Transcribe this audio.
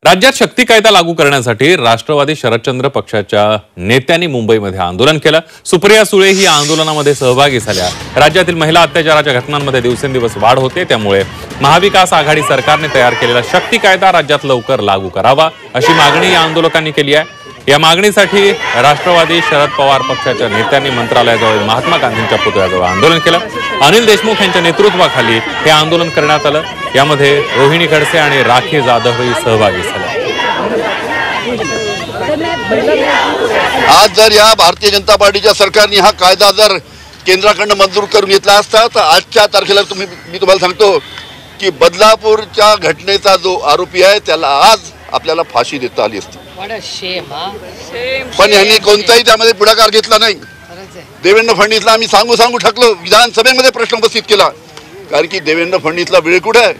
राज्यात शक्ती कायदा लागू करण्यासाठी राष्ट्रवादी शरदचंद्र पक्षाच्या नेत्यांनी मुंबईमध्ये आंदोलन केलं। सुप्रिया सुळे ही आंदोलनामध्ये सहभागी झाल्या। राज्यातील महिला अत्याचाराच्या घटनांमध्ये दिवसेंदिवस वाढ होते, त्यामुळे महाविकास आघाडी सरकारने तयार केलेला शक्ती कायदा राज्यात लवकर लागू करावा अशी मागणी या आंदोलकांनी केली आहे। या मागणीसाठी राष्ट्रवादी शरद पवार पक्षाच्या नेत्यांनी मंत्रालयाजवळ महात्मा गांधींच्या पुतळ्याजवळ आंदोलन केलं। अनिल देशमुख यांच्या नेतृत्वाखाली हे आंदोलन करण्यात आलं। यामध्ये रोहिणी खडसे आणि राखी जाधवही सहभागी झाले। आज जर या भारतीय जनता पार्टीच्या सरकारने हा कायदा जर केंद्राकडून मंजूर करून घेतला असता तर आजच्या तारखेला मी तुम्हाला सांगतो की बदलापूरच्या घटनेचा जो आरोपी आहे त्याला आज आपल्याला फाशी देता आली असती। पण यांनी कोणताही त्यामध्ये पुढाकार घेतला नाही। देवेंद्र फडणवीसला आम्ही सांगू ठाकलो, विधानसभेमध्ये प्रश्न उपस्थित केला, कारण की देवेंद्र फडणवीसला वेळ कुठे आहे।